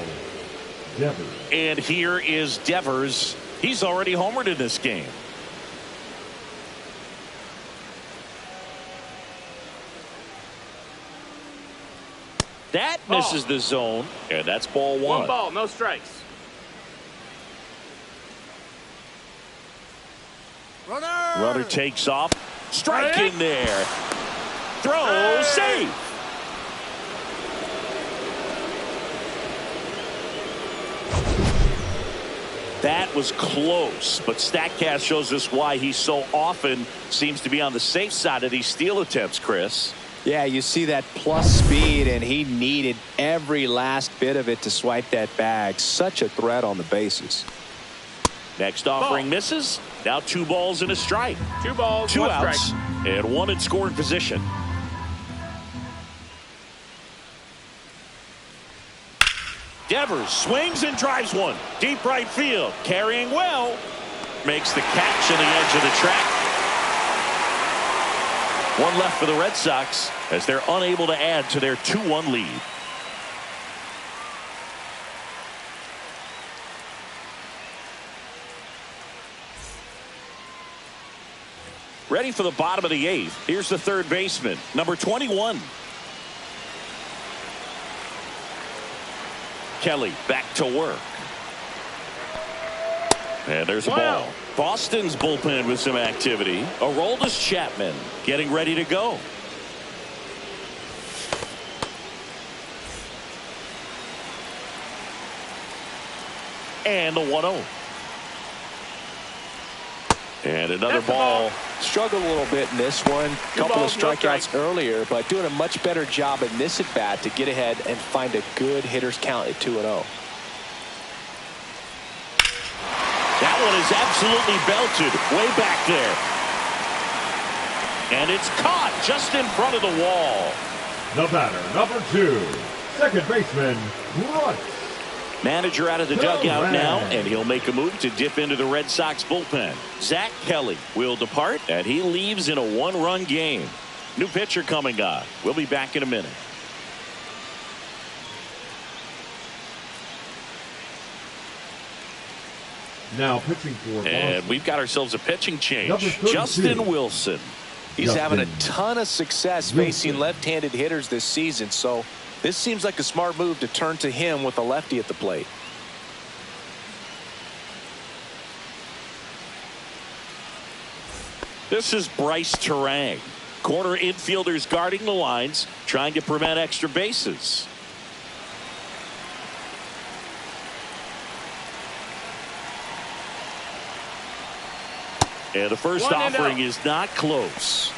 Devers. And here is Devers. He's already homered in this game. That misses the zone, and that's ball 1. 1 ball, no strikes. Runner takes off. Strike in there. Throw, safe. That was close, but StatCast shows us why he so often seems to be on the safe side of these steal attempts, Chris. Yeah, you see that plus speed, and he needed every last bit of it to swipe that bag. Such a threat on the bases. Next offering misses. Now 2 balls and a strike. 2 balls, 2 1 outs, strike. and 1 in scoring position. Devers swings and drives one. Deep right field. Carrying well. Makes the catch on the edge of the track. 1 left for the Red Sox as they're unable to add to their 2-1 lead. Ready for the bottom of the 8th. Here's the third baseman, number 21. Kelly back to work. And there's a ball. Boston's bullpen with some activity. Aroldis Chapman getting ready to go. And the 1-0. And another ball. Struggled a little bit in this one. Couple of strikeouts earlier, but doing a much better job in this at bat to get ahead and find a good hitter's count at 2-0. That one is absolutely belted way back there. And it's caught just in front of the wall. The batter, number 2, second baseman, Runt. Manager out of the dugout now, and he'll make a move to dip into the Red Sox bullpen. Zach Kelly will depart, and he leaves in a 1-run game. New pitcher coming on. We'll be back in a minute. Now pitching for Boston. And we've got ourselves a pitching change. Number Justin Wilson. He's having a ton of success facing left-handed hitters this season, so this seems like a smart move to turn to him with a lefty at the plate. This is Bryce Turang. Corner infielders guarding the lines, trying to prevent extra bases. And the first offering is not close.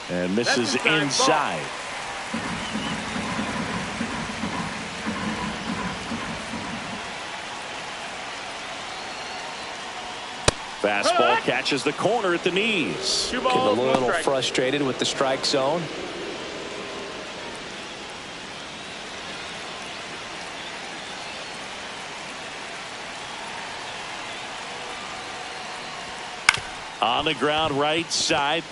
And misses inside. Fastball catches the corner at the knees. Two Getting a balls, one little strike. frustrated with the strike zone. On the ground right side.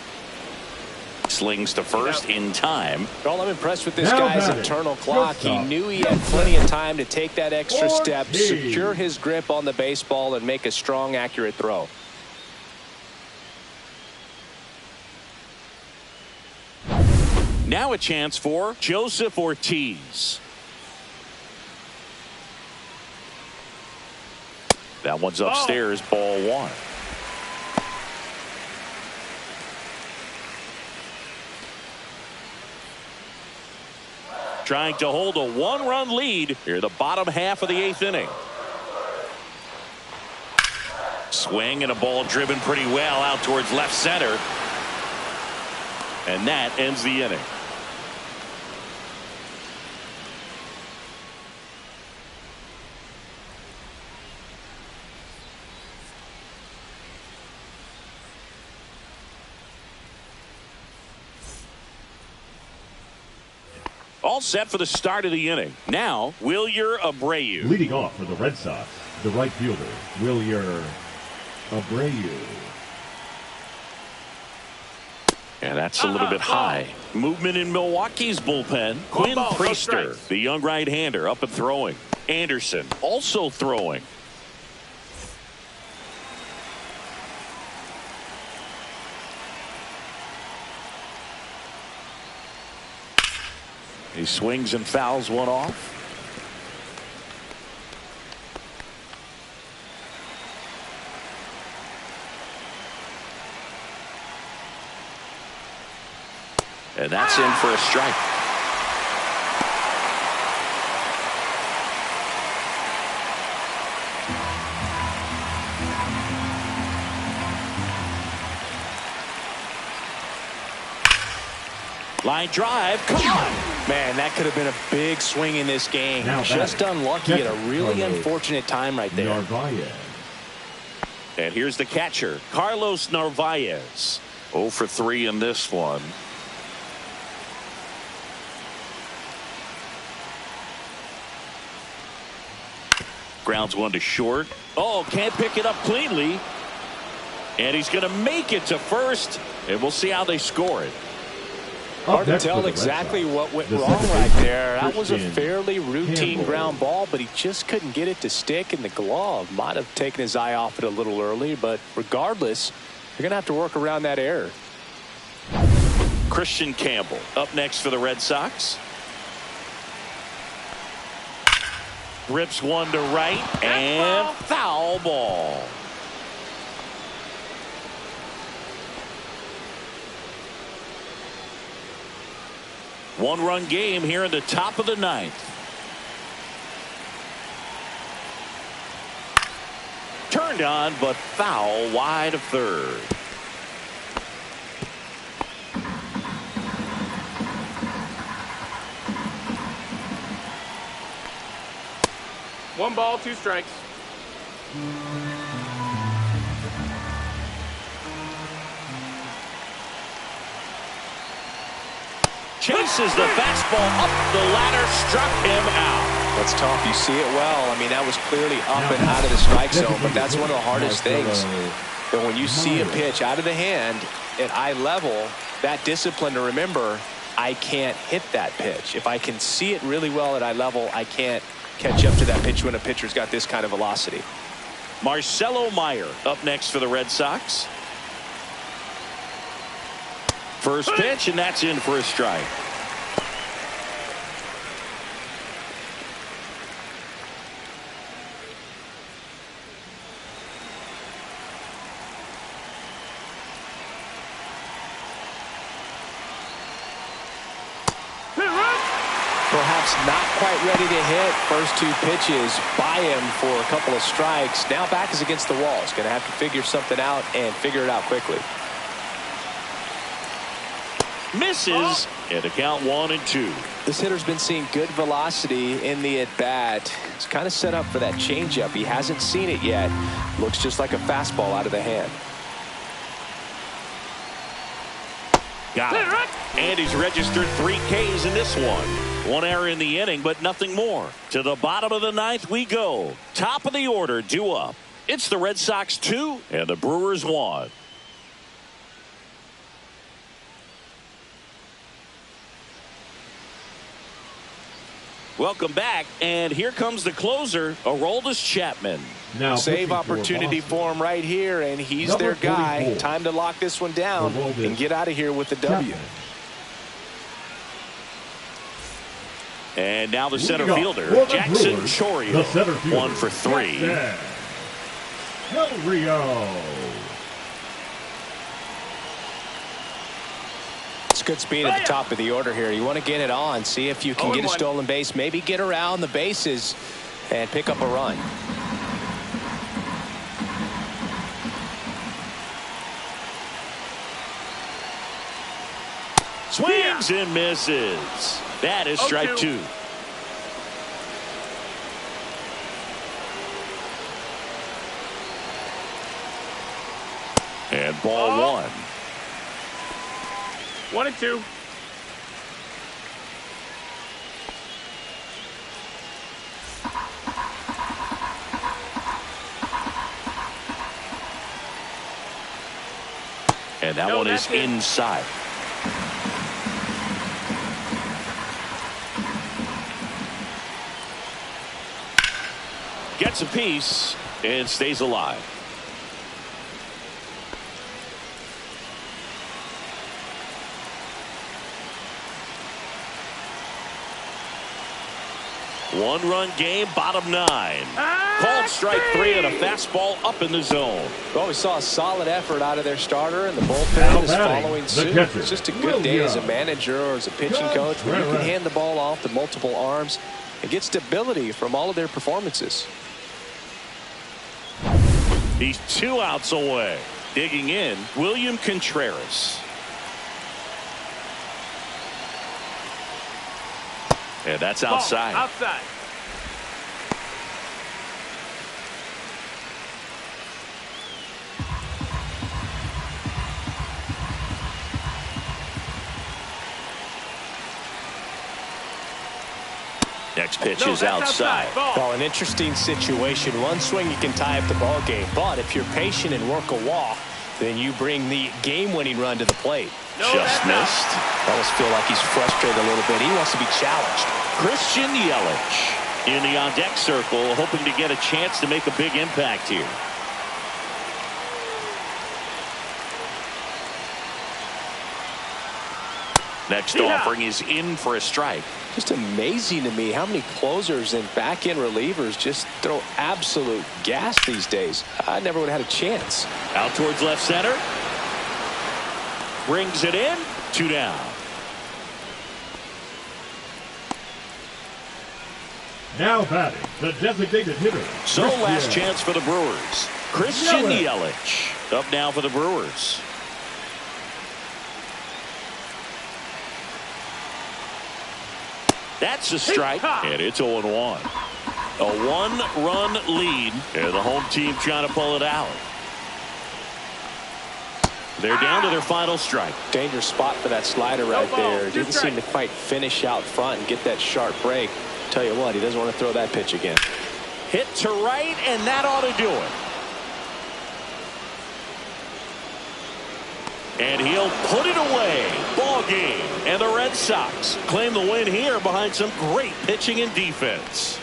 Slings to first in time. Well, I'm impressed with this Now guy's batting, internal clock. He shortstop, knew he had plenty of time to take that extra step, 14. secure his grip on the baseball, and make a strong, accurate throw. Now a chance for Joseph Ortiz. That one's upstairs, ball one. Trying to hold a one-run lead here, the bottom half of the eighth inning. Swing and a ball driven pretty well out towards left center. And that ends the inning. All set for the start of the inning. Now, Wilyer Abreu. Leading off for the Red Sox, the right fielder, Wilyer Abreu. And that's a little bit high. Movement in Milwaukee's bullpen. Quinn Priester, the young right-hander, up and throwing. Anderson also throwing. He swings and fouls one off. And that's in for a strike. Line drive, come on. Man, that could have been a big swing in this game. Now just batting, unlucky at a catcher, really Carlos unfortunate time right there. Narvaez. And here's the catcher, Carlos Narvaez. 0 for 3 in this one. Grounds one to short. Oh, can't pick it up cleanly. And he's going to make it to first. And we'll see how they score it. Hard to tell exactly what went wrong right there. That was a fairly routine ground ball, but he just couldn't get it to stick, and the glove might have taken his eye off it a little early. But regardless, you're going to have to work around that error. Christian Campbell up next for the Red Sox. Rips one to right, and foul ball. One-run game here in the top of the ninth. Turned on, but foul wide of third. One ball, two strikes. Chases the fastball up the ladder, struck him out. That's tough. You see it well. I mean, that was clearly up and out of the strike zone, but that's one of the hardest things. But when you see a pitch out of the hand at eye level, that discipline to remember, I can't hit that pitch. If I can see it really well at eye level, I can't catch up to that pitch when a pitcher's got this kind of velocity. Marcelo Meyer up next for the Red Sox. First pitch, and that's in for a strike. Perhaps not quite ready to hit. First two pitches by him for a couple of strikes. Now back is against the wall. He's going to have to figure something out and figure it out quickly. misses, and a count 1-2. This hitter's been seeing good velocity in the at-bat. It's kind of set up for that changeup. He hasn't seen it yet. Looks just like a fastball out of the hand. Got it. And he's registered 3 Ks in this one. 1 error in the inning, but nothing more. To the bottom of the 9th we go. Top of the order due up. It's the Red Sox 2 and the Brewers 1. Welcome back, and here comes the closer, Aroldis Chapman. Now save opportunity for him right here, and he's their guy. 44. Time to lock this one down and get out of here with the W. And now the center fielder, Jackson Chourio, 1 for 3. Del Rio. It's good speed at the top of the order here. You want to get it on, see if you can get a stolen base, maybe get around the bases and pick up a run. Swings and misses. That is strike 2. And ball 1. 1-2. And that one is inside. Gets a piece and stays alive. One-run game, bottom 9. Called strike 3 and a fastball up in the zone. Well, we saw a solid effort out of their starter, and the bullpen is following suit. It's just a good day as a manager or as a pitching coach where you can hand the ball off to multiple arms and get stability from all of their performances. He's 2 outs away. Digging in, William Contreras. And that's outside. Outside. Next pitch is outside. Well, an interesting situation. One swing you can tie up the ball game, but if you're patient and work a walk, then you bring the game-winning run to the plate. Just missed. Almost feel like he's frustrated a little bit. He wants to be challenged. Christian Yelich in the on-deck circle, hoping to get a chance to make a big impact here. Next offering is in for a strike. Just amazing to me how many closers and back-end relievers just throw absolute gas these days. I never would have had a chance. Out towards left center. Brings it in. 2 down. Now batting, the designated hitter. So last chance for the Brewers. Christian Yelich up now for the Brewers. That's a strike, and it's 0-1. A 1-run lead, and the home team trying to pull it out. They're down to their final strike. Dangerous spot for that slider right there. Didn't seem to quite finish out front and get that sharp break. Tell you what, he doesn't want to throw that pitch again. Hit to right, and that ought to do it. And he'll put it away. Ball game. And the Red Sox claim the win here behind some great pitching and defense.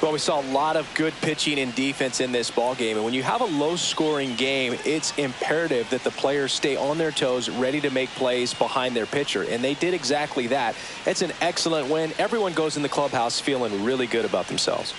Well, we saw a lot of good pitching and defense in this ball game, and when you have a low-scoring game, it's imperative that the players stay on their toes, ready to make plays behind their pitcher, and they did exactly that. It's an excellent win. Everyone goes in the clubhouse feeling really good about themselves.